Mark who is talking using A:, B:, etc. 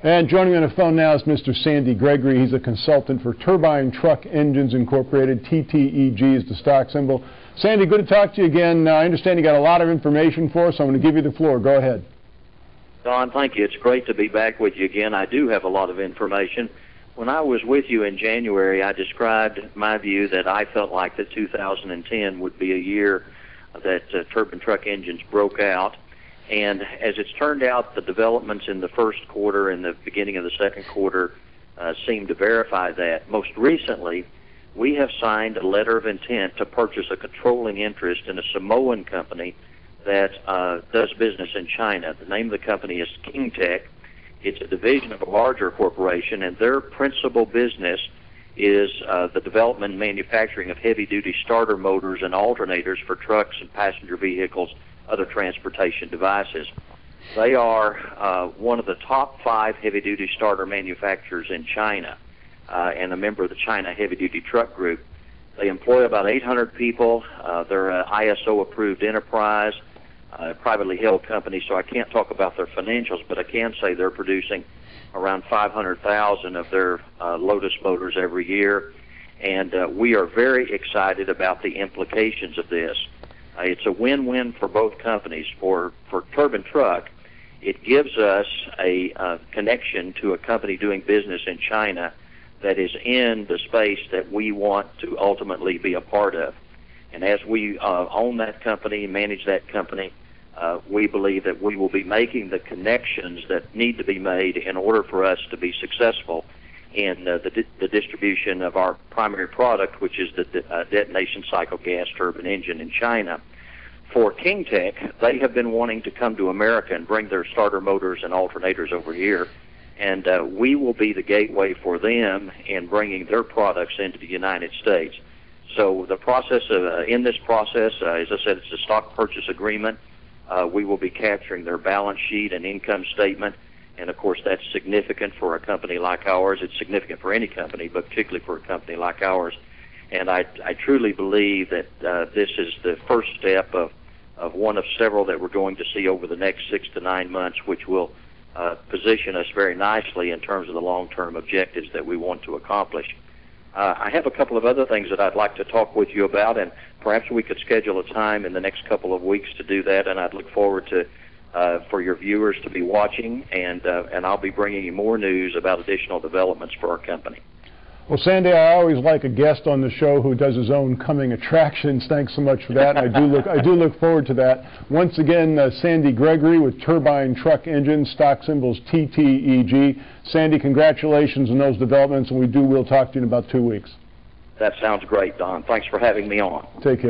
A: And joining me on the phone now is Mr. Sandy Gregory. He's a consultant for Turbine Truck Engines Incorporated. TTEG is the stock symbol. Sandy, good to talk to you again. I understand you got a lot of information for us, so I'm going to give you the floor. Go ahead.
B: Don, thank you. It's great to be back with you again. I do have a lot of information. When I was with you in January, I described my view that I felt like that 2010 would be a year that turbine truck engines broke out. And as it's turned out, the developments in the first quarter and the beginning of the second quarter seem to verify that. Most recently, we have signed a letter of intent to purchase a controlling interest in a Samoan company that does business in China. The name of the company is TTEG. It's a division of a larger corporation, and their principal business is the development and manufacturing of heavy-duty starter motors and alternators for trucks and passenger vehicles, other transportation devices. They are one of the top 5 heavy-duty starter manufacturers in China and a member of the China Heavy-Duty Truck Group. They employ about 800 people. They're an ISO-approved enterprise, privately held company, so I can't talk about their financials, but I can say they're producing around 500,000 of their Lotus motors every year, and we are very excited about the implications of this. It's a win-win for both companies. For Turbine Truck, it gives us a connection to a company doing business in China that is in the space that we want to ultimately be a part of. And as we own that company, manage that company, we believe that we will be making the connections that need to be made in order for us to be successful in the distribution of our primary product, which is the detonation cycle gas turbine engine in China. For TTEG, they have been wanting to come to America and bring their starter motors and alternators over here, and we will be the gateway for them in bringing their products into the United States. So the process in this process, as I said, it's a stock purchase agreement. We will be capturing their balance sheet and income statement, and of course that's significant for a company like ours. It's significant for any company, but particularly for a company like ours. And I truly believe that this is the first step of one of several that we're going to see over the next 6 to 9 months, which will position us very nicely in terms of the long-term objectives that we want to accomplish. I have a couple of other things that I'd like to talk with you about, and perhaps we could schedule a time in the next couple of weeks to do that, and I'd look forward to for your viewers to be watching, and I'll be bringing you more news about additional developments for our company.
A: Well, Sandy, I always like a guest on the show who does his own coming attractions. Thanks so much for that. And I do look forward to that. Once again, Sandy Gregory with Turbine Truck Engines, stock symbols TTEG. Sandy, congratulations on those developments, and we'll talk to you in about 2 weeks.
B: That sounds great, Don. Thanks for having me on.
A: Take care.